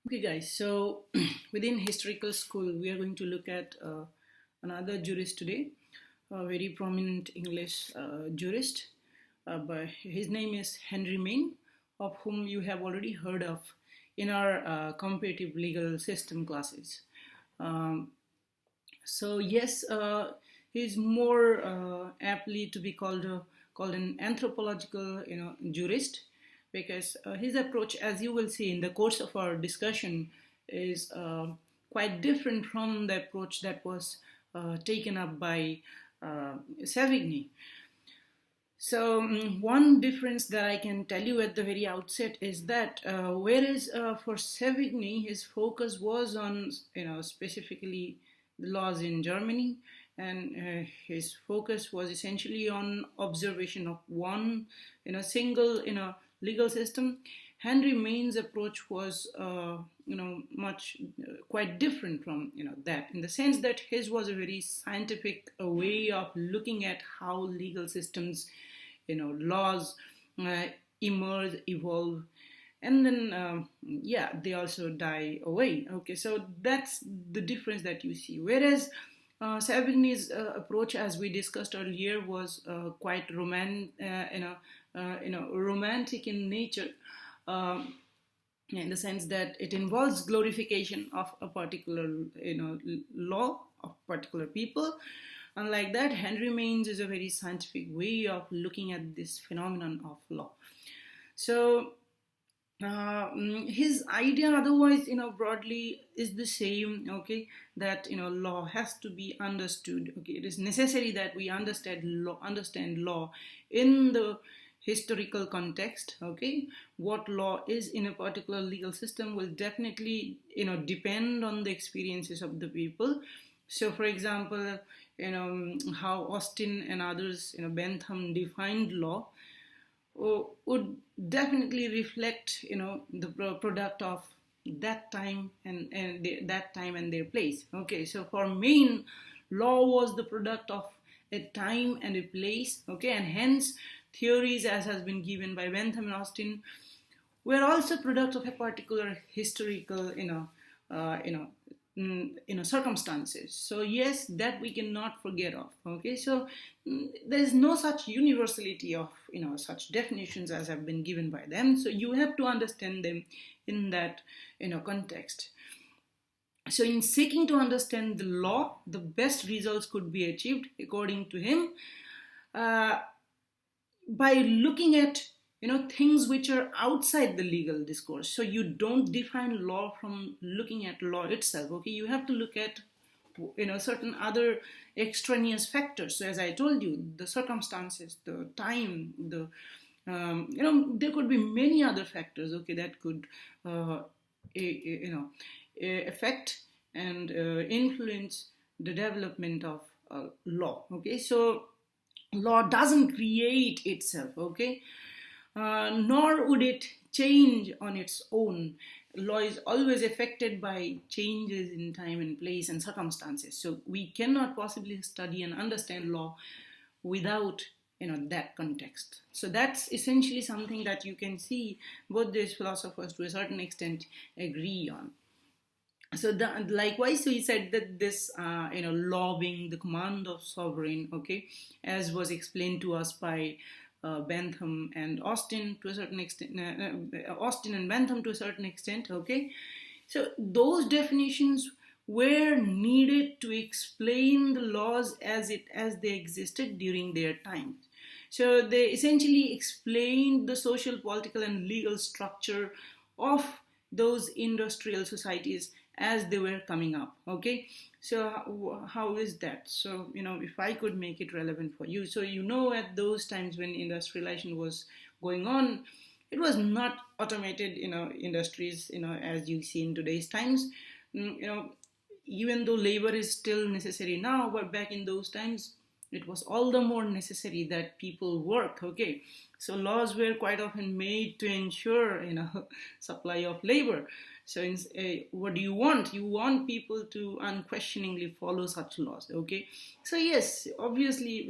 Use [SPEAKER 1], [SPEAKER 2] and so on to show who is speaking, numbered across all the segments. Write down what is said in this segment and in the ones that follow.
[SPEAKER 1] Okay, guys, so within historical school, we are going to look at another jurist today, a very prominent English jurist. But his name is Henry Maine, of whom you have already heard of in our comparative legal system classes. Um, so yes, he's more aptly to be called an anthropological, jurist, because his approach, as you will see in the course of our discussion, is quite different from the approach that was taken up by Savigny. So, one difference that I can tell you at the very outset is that whereas for Savigny, his focus was on, specifically the laws in Germany, and his focus was essentially on observation of one, single, legal system. Henry Maine's approach was, much quite different from, that, in the sense that his was a very scientific way of looking at how legal systems, laws uh, emerge, evolve, and then yeah, they also die away. Okay, so that's the difference that you see. Whereas Savigny's approach, as we discussed earlier, was quite romantic in nature, um, in the sense that it involves glorification of a particular, law of particular people. Unlike that, Henry Maine's is a very scientific way of looking at this phenomenon of law. So his idea otherwise, broadly is the same. Okay, that law has to be understood. Okay, it is necessary that we understand law in the historical context. Okay, what law is in a particular legal system will definitely depend on the experiences of the people. So for example, how Austin and others, Bentham defined law, would definitely reflect, the product of that time and their place. Okay, so for Maine, law was the product of a time and a place. Okay, and hence theories, as has been given by Bentham and Austin, were also product of a particular historical, circumstances. So yes, that we cannot forget of. Okay, so there is no such universality of such definitions as have been given by them. So you have to understand them in that context. So in seeking to understand the law, the best results could be achieved, according to him, uh, by looking at things which are outside the legal discourse. So you don't define law from looking at law itself. Okay, you have to look at certain other extraneous factors. So as I told you, the circumstances, the time, the there could be many other factors. Okay, that could affect and influence the development of law. Okay, so law doesn't create itself. Okay, nor would it change on its own. Law is always affected by changes in time and place and circumstances. So we cannot possibly study and understand law without that context. So that's essentially something that you can see both these philosophers to a certain extent agree on. So likewise, so he said that this law being the command of sovereign, okay, as was explained to us by Bentham and Austin to a certain extent, Austin and Bentham to a certain extent. Okay, so those definitions were needed to explain the laws as they existed during their time. So they essentially explained the social, political, and legal structure of those industrial societies as they were coming up. Okay, so how is that? So if I could make it relevant for you, so at those times when industrialization was going on, it was not automated industries as you see in today's times. Even though labor is still necessary now, but back in those times it was all the more necessary that people work. Okay, so laws were quite often made to ensure supply of labor. So what do you want? You want people to unquestioningly follow such laws. Okay, so yes, obviously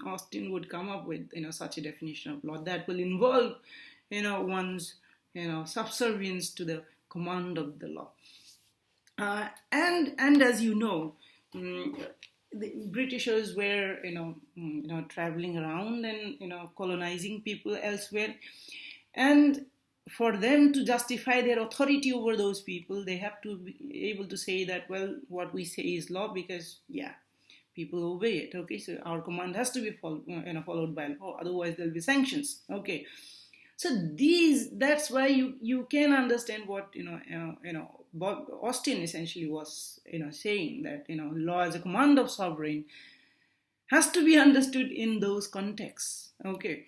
[SPEAKER 1] Austin would come up with such a definition of law that will involve one's subservience to the command of the law. And as you know, the Britishers were traveling around and colonizing people elsewhere, and for them to justify their authority over those people, they have to be able to say that, well, what we say is law because people obey it. Okay, so our command has to be followed by law, otherwise there'll be sanctions. Okay, so that's why you can understand what Bob Austin essentially was saying, that law as a command of sovereign has to be understood in those contexts. Okay,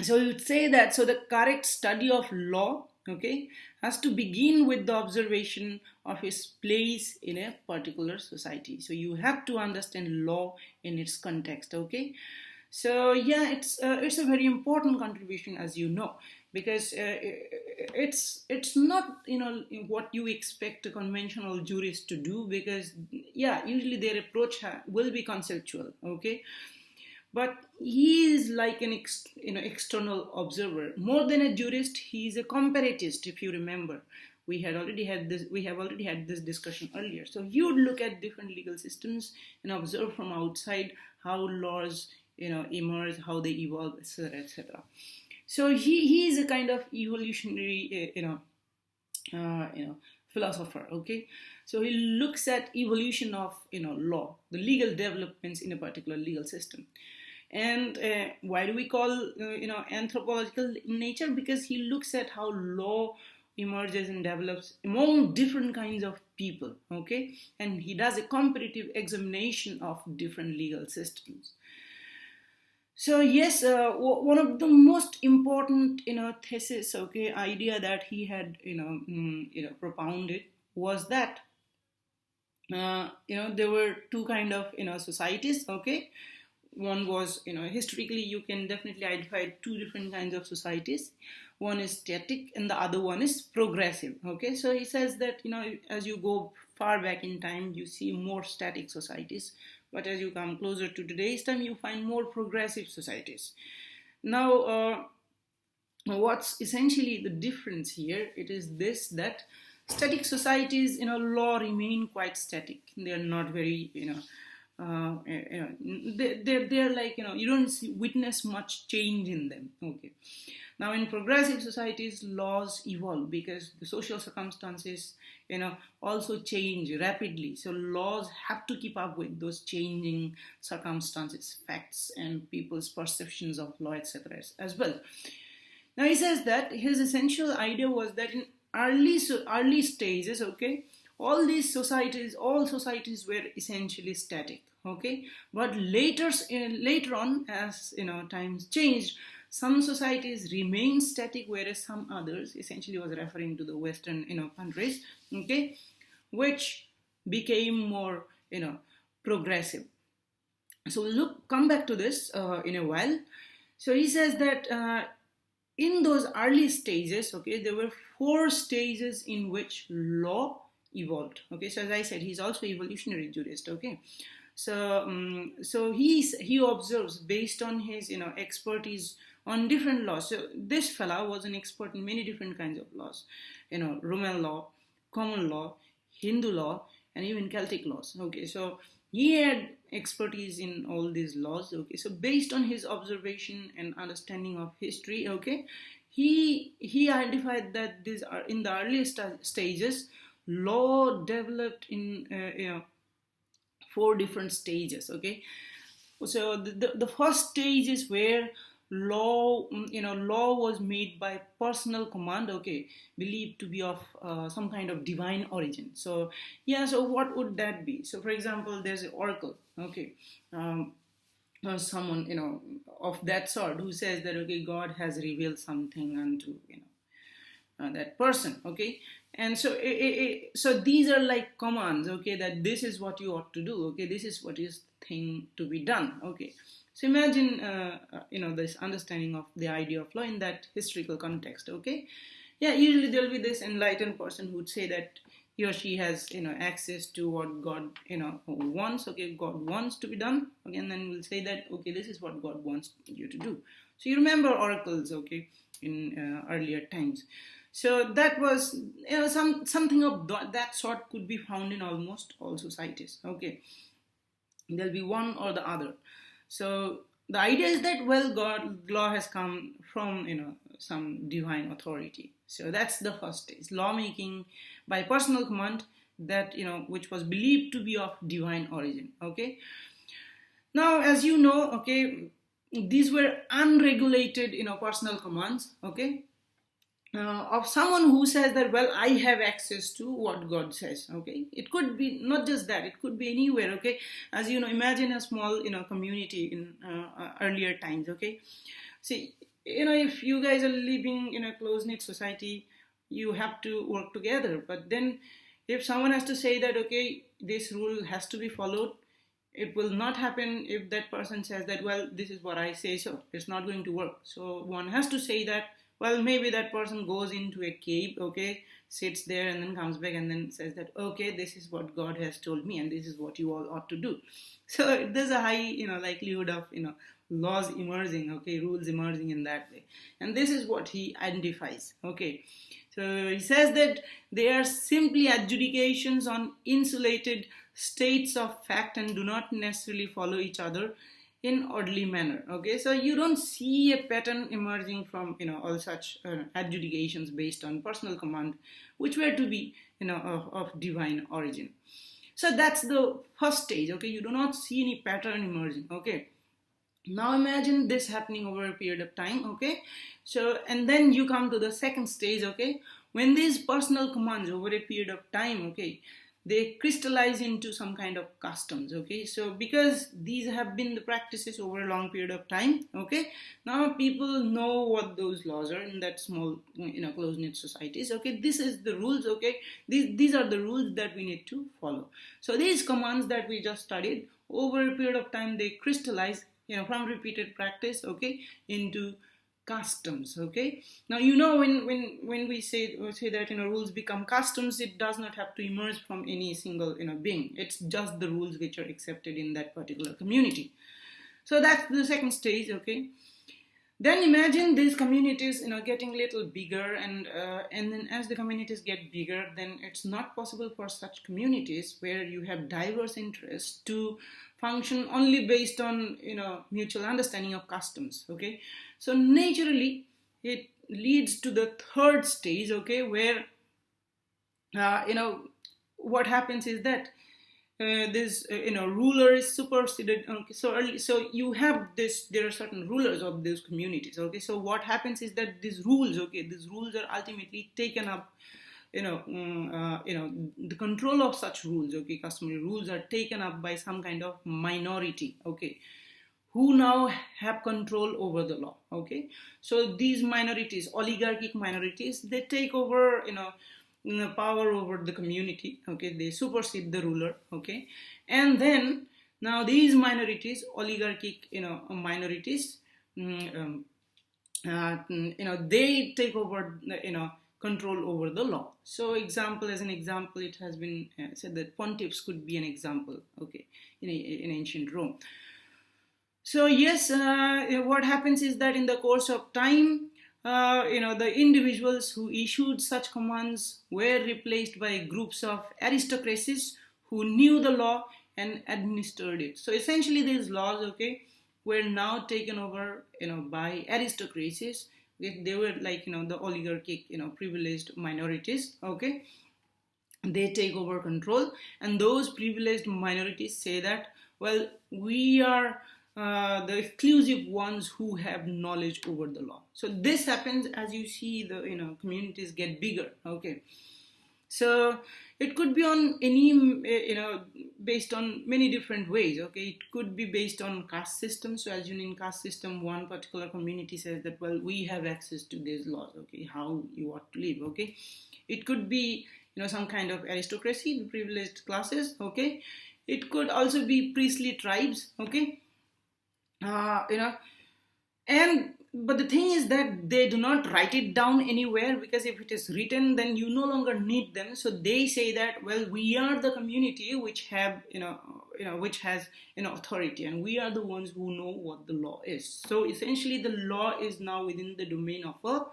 [SPEAKER 1] so you would say that the correct study of law, okay, has to begin with the observation of its place in a particular society. So you have to understand law in its context. Okay, so it's a very important contribution, as you know, because it's not what you expect a conventional jurist to do, because usually their approach will be conceptual. Okay, but he is like an external observer. More than a jurist, he is a comparatist. If you remember, we have already had this discussion earlier. So he would look at different legal systems and observe from outside how laws emerge, how they evolve, etc., etc. So he is a kind of evolutionary philosopher. Okay, so he looks at evolution of law, the legal developments in a particular legal system. And why do we call anthropological in nature? Because he looks at how law emerges and develops among different kinds of people. Okay, and he does a comparative examination of different legal systems. So yes, one of the most important thesis, idea that he had propounded was that there were two kind of societies. Okay, one was historically you can definitely identify two different kinds of societies. One is static and the other one is progressive. Okay, so he says that as you go far back in time, you see more static societies. But as you come closer to today's time, you find more progressive societies. Now, what's essentially the difference here? It is this, that static societies, law remain quite static. They are not very, they're like, you don't witness much change in them. Okay. Now, in progressive societies, laws evolve because the social circumstances, also change rapidly. So laws have to keep up with those changing circumstances, facts, and people's perceptions of law, etc. as well. Now, he says that his essential idea was that in early stages, okay, all societies were essentially static. Okay, but later on, as times changed, some societies remain static, whereas some others, essentially was referring to the Western, countries, okay, which became more, progressive. So we'll come back to this in a while. So he says that in those early stages, okay, there were 4 stages in which law evolved. Okay, so as I said, he's also evolutionary jurist. Okay. So he observes based on his expertise on different laws. So this fella was an expert in many different kinds of laws, Roman law, common law, Hindu law, and even Celtic laws. Okay, so he had expertise in all these laws. Okay, so based on his observation and understanding of history, okay, he identified that these are in the earliest stages, law developed in 4 different stages. Okay, so the first stage is where law was made by personal command, okay, believed to be of some kind of divine origin. So so what would that be? So for example, there's an oracle, okay, someone of that sort who says that, okay, God has revealed something unto that person, okay, and so so these are like commands, okay, that this is what you ought to do, okay, this is what is thing to be done. Okay, so imagine this understanding of the idea of law in that historical context. Okay, usually there will be this enlightened person who would say that he or she has access to what God wants. Okay, God wants to be done. Okay, and then we'll say that, okay, this is what God wants you to do. So you remember oracles, okay, in earlier times. So that was, something of that sort could be found in almost all societies. Okay, there'll be one or the other. So the idea is that, well, God law has come from, some divine authority. So that's the first stage, lawmaking by personal command, that, which was believed to be of divine origin. Okay, now, as you know, okay, these were unregulated, personal commands. Okay, of someone who says that, well, I have access to what God says. Okay, it could be not just that, it could be anywhere. Okay, as you know, imagine a small, community in earlier times. Okay, see, if you guys are living in a close-knit society, you have to work together. But then if someone has to say that, okay, this rule has to be followed, it will not happen if that person says that, well, this is what I say, so it's not going to work. So one has to say that, well, maybe that person goes into a cave, okay, sits there and then comes back and then says that, okay, this is what God has told me and this is what you all ought to do. So there's a high, likelihood of, laws emerging, okay, rules emerging in that way. And this is what he identifies. Okay, so he says that they are simply adjudications on insulated states of fact and do not necessarily follow each other in orderly manner. Okay, so you don't see a pattern emerging from, all such adjudications based on personal command, which were to be, of divine origin. So that's the first stage. Okay, you do not see any pattern emerging. Okay, now imagine this happening over a period of time. Okay, so and then you come to the second stage. Okay, when these personal commands over a period of time, okay, they crystallize into some kind of customs. Okay, so because these have been the practices over a long period of time, okay, now people know what those laws are in that small, close-knit societies. Okay, this is the rules. Okay, these are the rules that we need to follow. So these commands that we just studied, over a period of time, they crystallize, from repeated practice, okay, into customs. Okay, now, when we say that, rules become customs, it does not have to emerge from any single, being. It's just the rules which are accepted in that particular community. So that's the second stage. Okay, then imagine these communities, getting a little bigger, and then as the communities get bigger, then it's not possible for such communities where you have diverse interests to function only based on, mutual understanding of customs. Okay, so naturally it leads to the third stage. Okay, where what happens is that this ruler is superseded. Okay, so you have this, there are certain rulers of those communities. Okay, so what happens is that these rules are ultimately taken up, the control of such rules, okay, customary rules, are taken up by some kind of minority. Okay, who now have control over the law. Okay, so these minorities, oligarchic minorities, they take over, power over the community. Okay, they supersede the ruler. Okay, and then now these minorities, oligarchic, minorities, they take over, control over the law. So as an example, it has been said that pontiffs could be an example. Okay, in ancient Rome. So yes, what happens is that in the course of time, the individuals who issued such commands were replaced by groups of aristocracies who knew the law and administered it. So essentially, these laws, okay, were now taken over, by aristocracies. They were like, the oligarchic, privileged minorities. Okay, they take over control, and those privileged minorities say that, well, we are the exclusive ones who have knowledge over the law. So this happens as you see the, communities get bigger. Okay, so it could be on any, based on many different ways. Okay, it could be based on caste system. So as you know, in caste system, one particular community says that, well, we have access to these laws. Okay, how you ought to live. Okay, it could be, some kind of aristocracy, the privileged classes. Okay, it could also be priestly tribes. Okay, but the thing is that they do not write it down anywhere, because if it is written, then you no longer need them. So they say that, well, we are the community which have, which has, authority, and we are the ones who know what the law is. So essentially, the law is now within the domain of a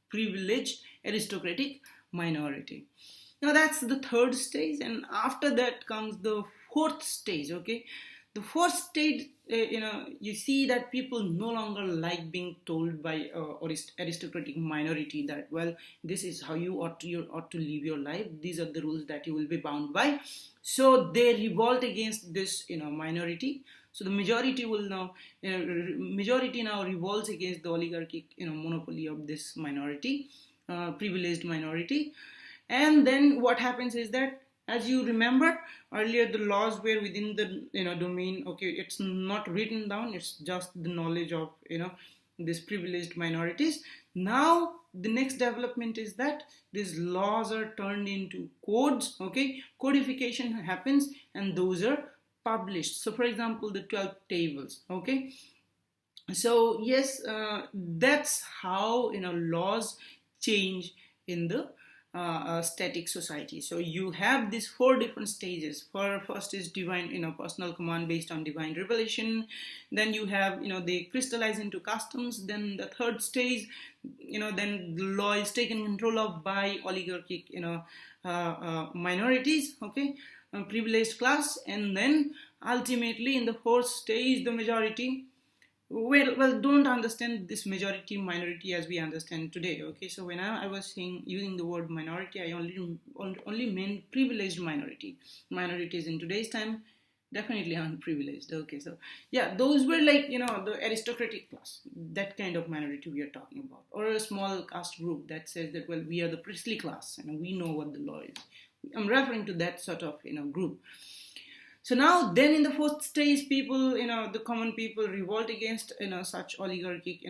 [SPEAKER 1] privileged aristocratic minority. Now that's the third stage, and after that comes the fourth stage. Okay, the fourth stage, you see that people no longer like being told by aristocratic minority that, well, this is how you ought to live your life. These are the rules that you will be bound by. So they revolt against this, minority. So the majority now revolts against the oligarchic, monopoly of this minority, privileged minority. And then what happens is that, as you remember earlier, the laws were within the domain. Okay, it's not written down. It's just the knowledge of these privileged minorities. Now the next development is that these laws are turned into codes. Okay, codification happens, and those are published. So, for example, the 12 tables. Okay, so yes, that's how laws change in the static society. So you have these four different stages. First is divine, personal command based on divine revelation. Then you have, they crystallize into customs. Then the third stage, then the law is taken control of by oligarchic, minorities, okay, privileged class. And then ultimately in the fourth stage, the majority don't understand this majority minority as we understand today. Okay, so when I was using the word minority, I only meant privileged minority. Minorities in today's time definitely aren't privileged. Okay, so yeah, those were like the aristocratic class, that kind of minority we are talking about, or a small caste group that says that, well, we are the priestly class and we know what the law is. I'm referring to that sort of group. So now, then in the fourth stage, people, the common people revolt against, such oligarchic,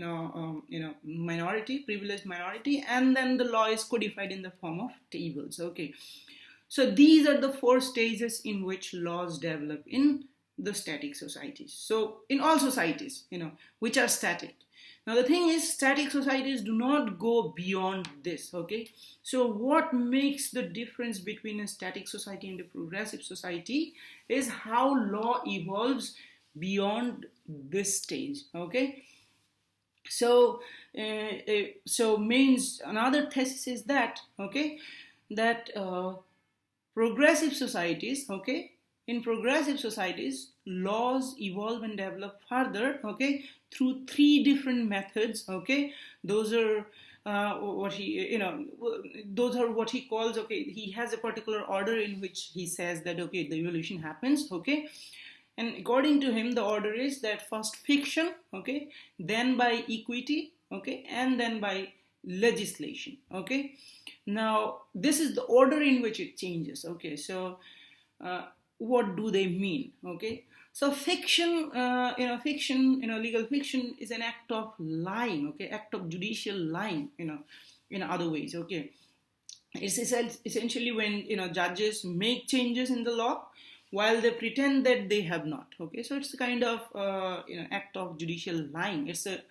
[SPEAKER 1] minority, privileged minority, and then the law is codified in the form of tables. Okay, so these are the four stages in which laws develop in the static societies. So in all societies, which are static. Now the thing is, static societies do not go beyond this, okay? So what makes the difference between a static society and a progressive society is how law evolves beyond this stage, okay? So, Maine's another thesis is that, okay, that progressive societies, okay, in progressive societies, laws evolve and develop further, okay, through three different methods, okay. Those are what he calls, okay, he has a particular order in which he says that, okay, the evolution happens, okay. And according to him, the order is that first fiction, okay, then by equity, okay, and then by legislation, okay. Now, this is the order in which it changes, okay. So, what do they mean, okay? So fiction, legal fiction is an act of lying, okay, act of judicial lying, in other ways, okay. It's essentially when, judges make changes in the law while they pretend that they have not, okay. So it's a kind of, act of judicial lying. It's a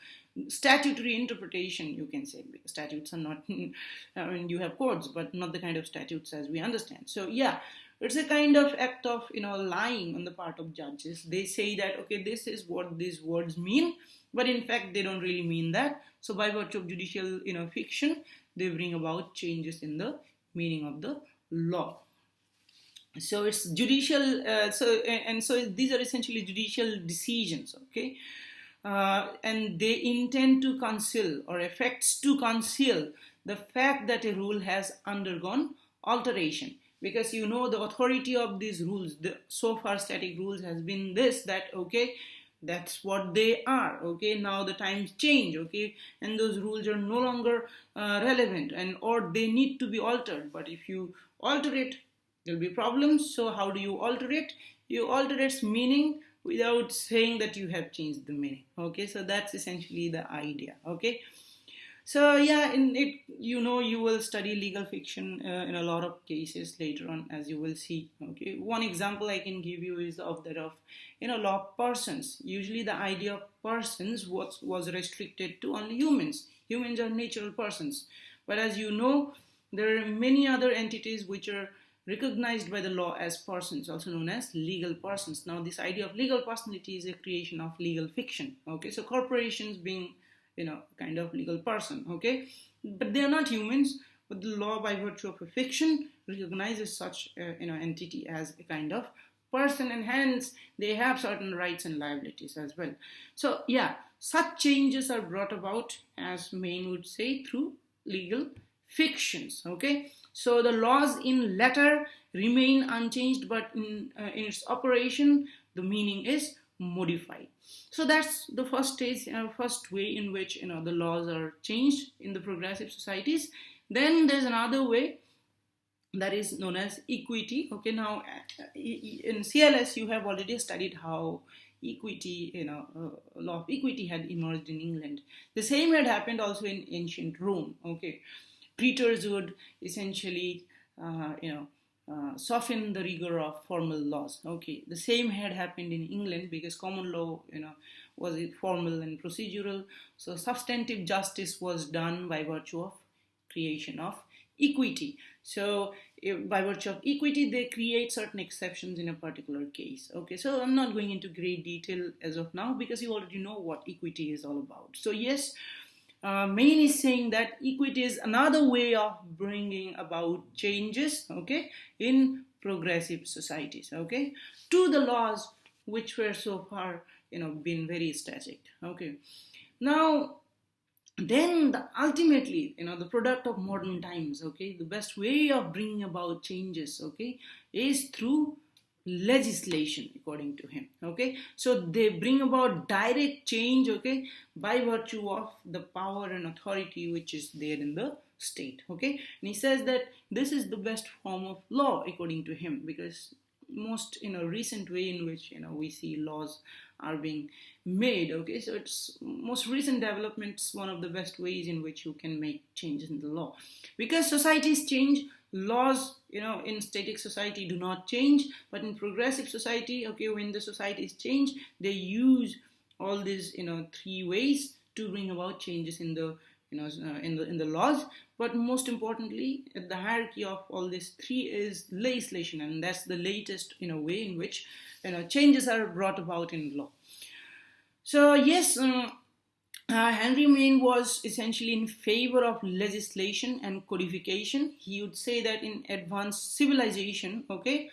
[SPEAKER 1] statutory interpretation, you can say, because statutes are not, I mean, you have courts, but not the kind of statutes as we understand. So yeah, it's a kind of act of, lying on the part of judges. They say that, okay, this is what these words mean, but in fact, they don't really mean that. So by virtue of judicial, fiction, they bring about changes in the meaning of the law. So it's judicial, so these are essentially judicial decisions, okay? And they intend to conceal or affects to conceal the fact that a rule has undergone alteration. Because the authority of these rules, the so far static rules has been this, that, okay, that's what they are, okay, now the times change, okay, and those rules are no longer relevant, or they need to be altered. But if you alter it, there'll be problems. So how do you alter it? You alter its meaning without saying that you have changed the meaning, okay. So that's essentially the idea, okay. So yeah, in it, you will study legal fiction in a lot of cases later on, as you will see. Okay, one example I can give you is of that of law persons. Usually, the idea of persons was restricted to only humans. Humans are natural persons, but as you know, there are many other entities which are recognized by the law as persons, also known as legal persons. Now, this idea of legal personality is a creation of legal fiction. Okay, so corporations being kind of legal person, okay? But they are not humans, but the law, by virtue of a fiction, recognizes such entity as a kind of person, and hence they have certain rights and liabilities as well. So yeah, such changes are brought about, as Maine would say, through legal fictions, okay? So the laws in letter remain unchanged, but in its operation the meaning is modified. So that's the first stage, first way in which the laws are changed in the progressive societies. Then there's another way that is known as equity. Okay, now in CLS you have already studied how equity, law of equity had emerged in England. The same had happened also in ancient Rome. Okay, praetors would essentially, soften the rigor of formal laws. Okay, the same had happened in England because common law, was formal and procedural. So substantive justice was done by virtue of creation of equity. So by virtue of equity, they create certain exceptions in a particular case. Okay, so I'm not going into great detail as of now because you already know what equity is all about. So yes, Maine is saying that equity is another way of bringing about changes, okay, in progressive societies, okay, to the laws which were so far, been very static. Okay, now then ultimately, the product of modern times, okay, the best way of bringing about changes, okay, is through legislation, according to him. Okay, so they bring about direct change, okay, by virtue of the power and authority which is there in the state. Okay, and he says that this is the best form of law, according to him, because most recent way in which we see laws are being made. Okay, so it's most recent developments, one of the best ways in which you can make changes in the law, because societies change, laws in static society do not change, but in progressive society, okay, when the societies change, they use all these three ways to bring about changes in the in the laws. But most importantly, at the hierarchy of all these three is legislation, and that's the latest way in which changes are brought about in law. So yes, Henry Maine was essentially in favor of legislation and codification. He would say that in advanced civilization, okay,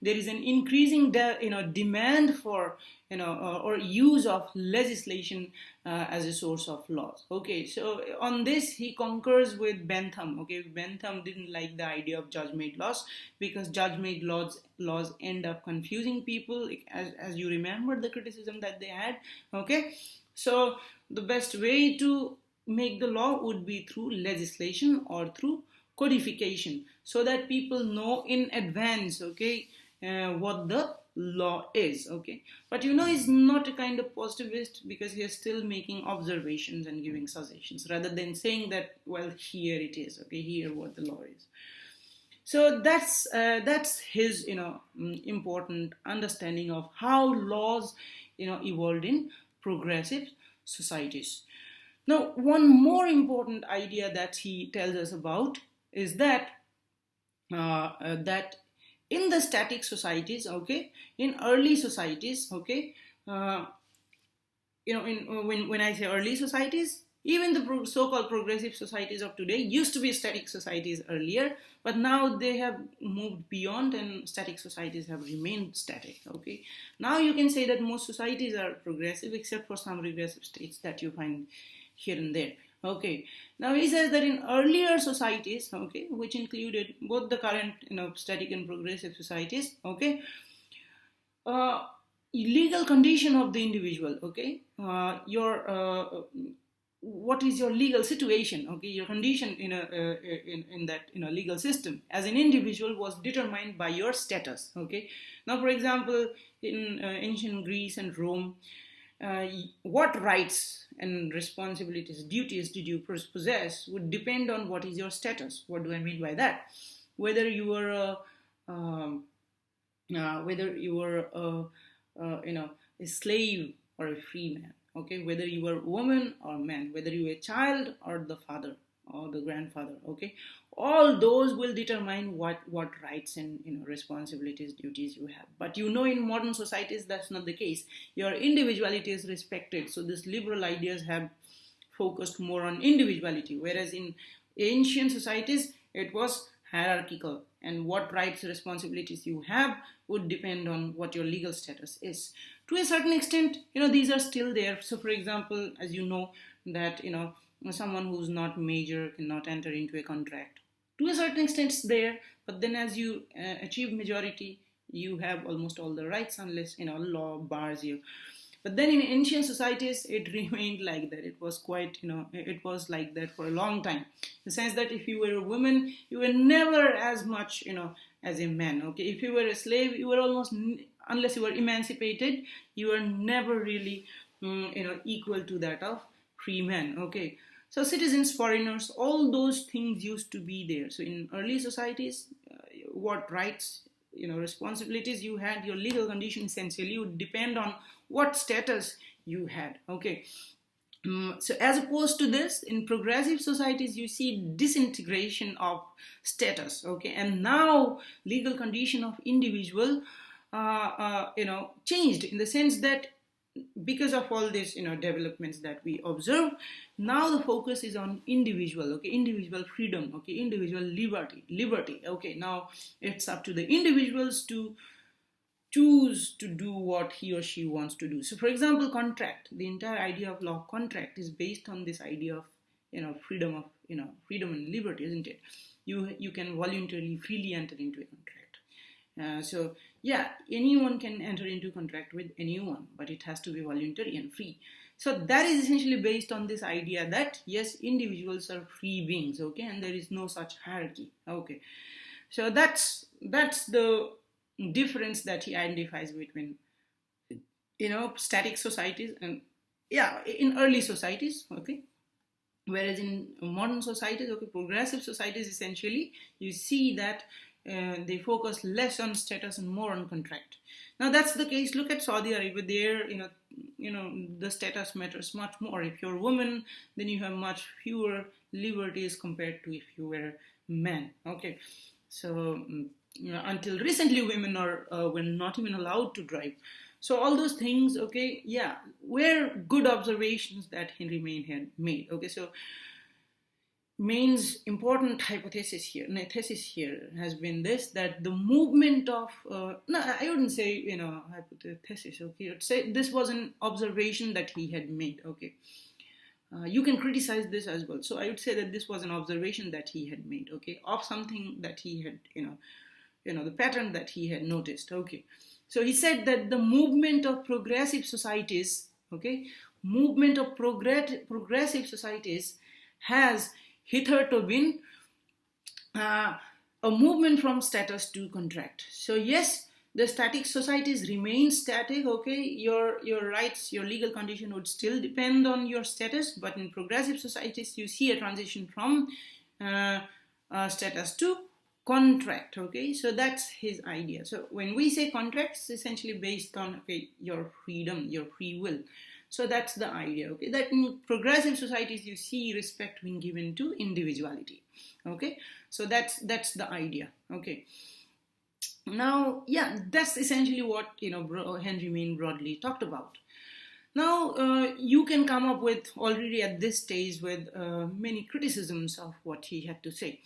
[SPEAKER 1] there is an increasing demand for or use of legislation as a source of laws. Okay, so on this he concurs with Bentham. Okay, Bentham didn't like the idea of judge-made laws because judge-made laws end up confusing people, as you remember the criticism that they had. Okay, so the best way to make the law would be through legislation or through codification, so that people know in advance, okay, what the law is. Okay, but he's not a kind of positivist, because he is still making observations and giving suggestions rather than saying that, well, here it is, okay, here what the law is. So that's his important understanding of how laws evolved in progressive societies. Now, one more important idea that he tells us about is that that in the static societies, okay, in early societies, okay, when I say early societies, even the so-called progressive societies of today used to be static societies earlier, but now they have moved beyond, and static societies have remained static. Okay, now you can say that most societies are progressive, except for some regressive states that you find here and there. Okay, now he says that in earlier societies, okay, which included both the current static and progressive societies, okay, legal condition of the individual, okay, what is your legal situation, okay, your condition in that legal system as an individual was determined by your status. Okay, now for example, in ancient Greece and Rome, what rights and responsibilities, duties did you possess would depend on what is your status. What do I mean by that? Whether you were a slave or a free man. Okay, whether you were woman or man, whether you were a child or the father or the grandfather. Okay, all those will determine what rights and responsibilities, duties you have. But in modern societies that's not the case. Your individuality is respected. So these liberal ideas have focused more on individuality, whereas in ancient societies it was hierarchical, and what rights and responsibilities you have would depend on what your legal status is. To a certain extent, these are still there. So for example, as you know, that someone who's not major cannot enter into a contract. To a certain extent it's there, but then as you achieve majority, you have almost all the rights unless law bars you. But then in ancient societies, it remained like that. It was quite, it was like that for a long time. In the sense that if you were a woman, you were never as much, as a man. Okay, if you were a slave, you were almost, unless you were emancipated, you were never really, equal to that of free men. Okay, so citizens, foreigners, all those things used to be there. So in early societies, what rights, responsibilities you had, your legal condition essentially would depend on what status you had. Okay, so as opposed to this, in progressive societies you see disintegration of status. Okay, and now legal condition of individual changed, in the sense that because of all these developments that we observe, now the focus is on individual. Okay, individual freedom. Okay, individual liberty. Okay, now it's up to the individuals to choose to do what he or she wants to do. So for example, contract, the entire idea of law contract is based on this idea of freedom and liberty, isn't it? You can voluntarily, freely enter into a contract. So yeah, anyone can enter into contract with anyone, but it has to be voluntary and free. So that is essentially based on this idea that yes, individuals are free beings. Okay, and there is no such hierarchy. Okay, so that's the difference that he identifies between static societies and in early societies. Okay, whereas in modern societies, okay, progressive societies, essentially you see that they focus less on status and more on contract. Now that's the case. Look at Saudi Arabia. There, the status matters much more. If you're a woman, then you have much fewer liberties compared to if you were a man. Okay, so until recently, women were not even allowed to drive. So all those things, okay, were good observations that Henry Maine had made. Okay, so Maine's important thesis here has been this, that the movement of, I wouldn't say, hypothesis, okay, I'd say this was an observation that he had made, okay. You can criticize this as well. So I would say that this was an observation that he had made, okay, of something that he had, the pattern that he had noticed, okay. So he said that the movement of progressive societies, okay, progressive societies has hitherto been a movement from status to contract. So yes, the static societies remain static. Okay, your rights, your legal condition would still depend on your status, but in progressive societies you see a transition from status to contract. Okay, so that's his idea. So when we say contracts, it's essentially based on your freedom, your free will. So that's the idea, okay, that in progressive societies you see respect being given to individuality. Okay, so that's the idea. Okay, now that's essentially what Henry Maine broadly talked about. Now you can come up with already at this stage with many criticisms of what he had to say.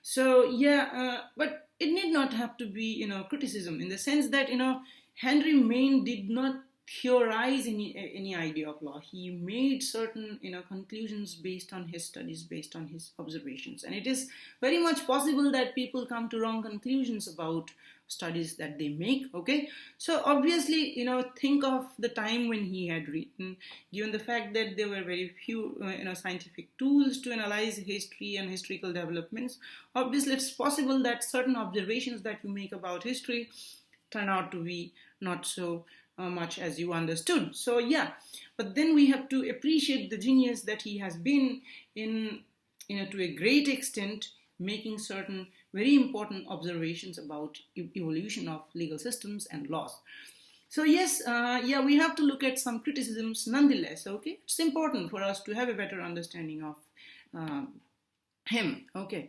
[SPEAKER 1] So but it need not have to be criticism, in the sense that Henry Maine did not theorize any idea of law. He made certain conclusions based on his studies, based on his observations, and it is very much possible that people come to wrong conclusions about studies that they make. Okay, so obviously think of the time when he had written, given the fact that there were very few scientific tools to analyze history and historical developments. Obviously it's possible that certain observations that you make about history turn out to be not so much as you understood. So but then we have to appreciate the genius that he has been in to a great extent, making certain very important observations about evolution of legal systems and laws. So yes, we have to look at some criticisms nonetheless. Okay, it's important for us to have a better understanding of him. Okay,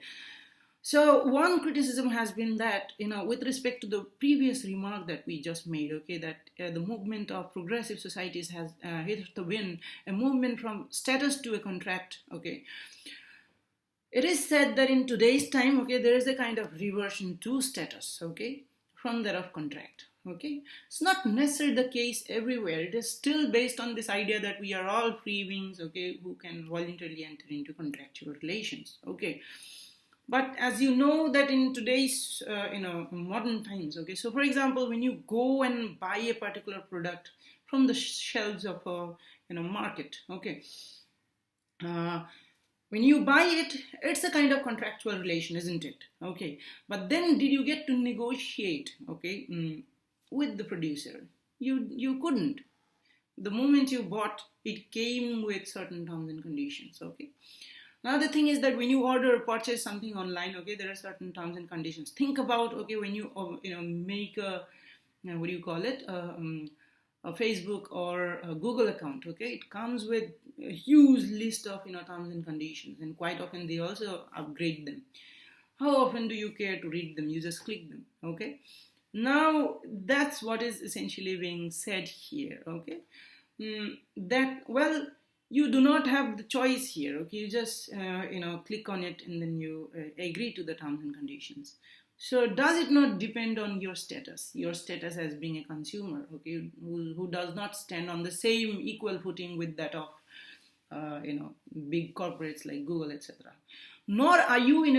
[SPEAKER 1] So one criticism has been that, with respect to the previous remark that we just made, okay, that the movement of progressive societies has hitherto been a movement from status to a contract, okay. It is said that in today's time, okay, there is a kind of reversion to status, okay, from that of contract, okay. It's not necessarily the case everywhere. It is still based on this idea that we are all free beings, okay, who can voluntarily enter into contractual relations, okay. But as you know that in today's modern times, okay, so for example, when you go and buy a particular product from the shelves of a market, okay, when you buy it, it's a kind of contractual relation, isn't it? Okay, but then did you get to negotiate, okay, with the producer? You couldn't. The moment you bought, it came with certain terms and conditions, okay. Another thing is that when you order or purchase something online, okay, there are certain terms and conditions. Think about, okay, when you make a what do you call it, a Facebook or a Google account, okay, it comes with a huge list of terms and conditions, and quite often they also upgrade them. How often do you care to read them? You just click them, okay. Now that's what is essentially being said here, okay. That, well, you do not have the choice here, okay. You just click on it and then you agree to the terms and conditions. So does it not depend on your status as being a consumer, okay, who does not stand on the same equal footing with that of big corporates like Google, etc. Nor are you in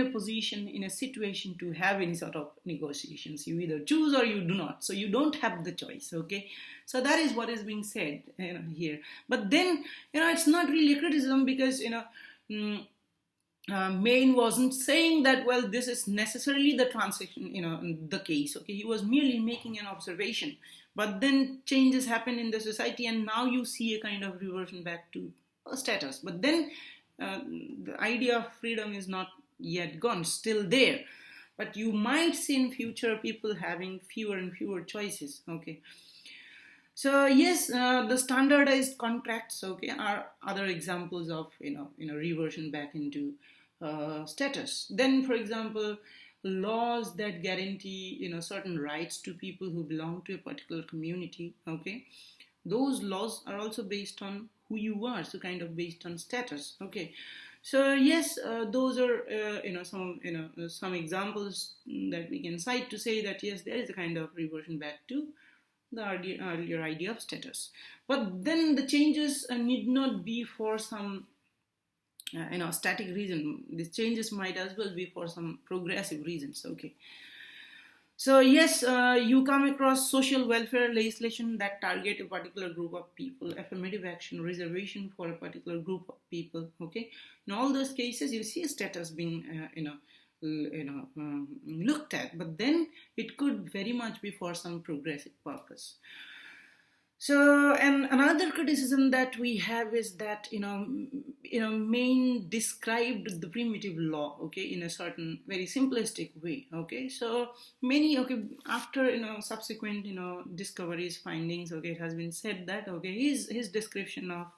[SPEAKER 1] a situation to have any sort of negotiations. You either choose or you do not. So you don't have the choice, okay. So that is what is being said here. But then it's not really a criticism, because Maine wasn't saying that, well, this is necessarily the transaction, the case, okay. He was merely making an observation. But then changes happen in the society, and now you see a kind of reversion back to status. But then the idea of freedom is not yet gone, still there. But you might see in future people having fewer and fewer choices, okay. So yes, the standardized contracts, okay, are other examples of reversion back into status. Then, for example, laws that guarantee certain rights to people who belong to a particular community, okay, those laws are also based on who you are, so kind of based on status, okay. So yes, those are some examples that we can cite to say that yes, there is a kind of reversion back to the earlier idea of status. But then the changes need not be for some static reason. These changes might as well be for some progressive reasons, okay. So yes, you come across social welfare legislation that target a particular group of people, affirmative action, reservation for a particular group of people, okay. In all those cases, you see status being looked at, but then it could very much be for some progressive purpose. So, and another criticism that we have is that Maine described the primitive law, okay, in a certain very simplistic way, okay. So many, okay, after subsequent discoveries, findings, okay, it has been said that okay, his description of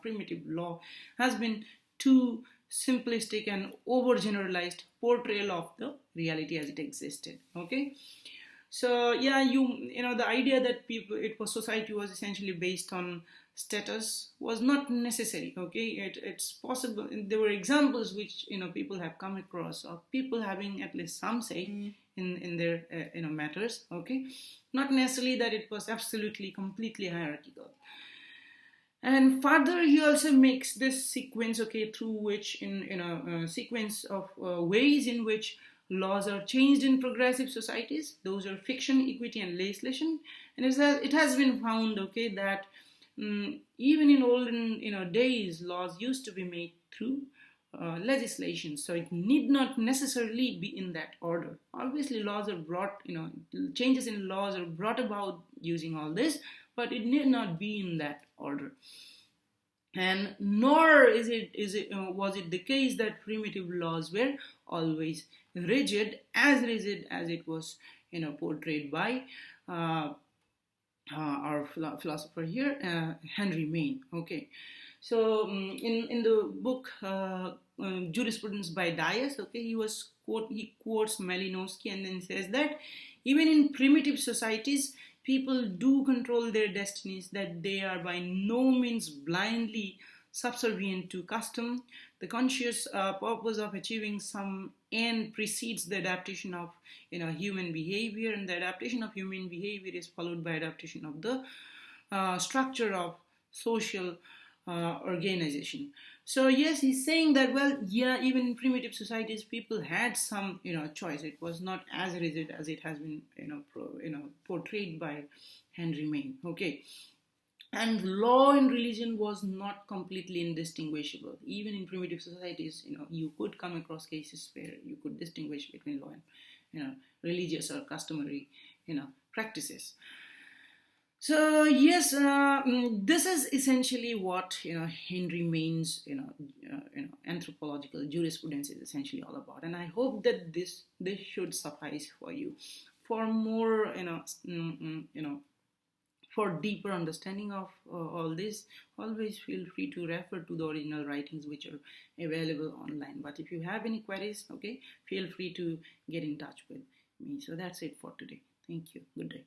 [SPEAKER 1] primitive law has been too simplistic and overgeneralized portrayal of the reality as it existed, okay. So yeah, the idea that society was essentially based on status was not necessary, okay. It's possible, there were examples which people have come across of people having at least some say in their matters, okay. Not necessarily that it was absolutely completely hierarchical. And further, he also makes this sequence, okay, through which in sequence of ways in which laws are changed in progressive societies. Those are fiction, equity, and legislation. And it has been found, okay, that even in olden days, laws used to be made through legislation. So it need not necessarily be in that order. Obviously, laws are brought, changes in laws are brought about using all this, but it need not be in that order. And nor was it the case that primitive laws were always rigid as it was portrayed by our philosopher here, Henry Maine. Okay, so in the book Jurisprudence by Dias, okay, he quotes Malinowski and then says that even in primitive societies, people do control their destinies, that they are by no means blindly subservient to custom. The conscious purpose of achieving some end precedes the adaptation of human behavior, and the adaptation of human behavior is followed by adaptation of the structure of social organization. So yes, he's saying that, well, yeah, even in primitive societies, people had some choice. It was not as rigid as it has been portrayed by Henry Maine. Okay, and law and religion was not completely indistinguishable. Even in primitive societies, you could come across cases where you could distinguish between law and religious or customary practices. So yes, this is essentially what Henry Maine's anthropological jurisprudence is essentially all about, and I hope that this should suffice for you. For more for deeper understanding of all this, always feel free to refer to the original writings which are available online. But if you have any queries, okay, feel free to get in touch with me. So that's it for today. Thank you. Good day.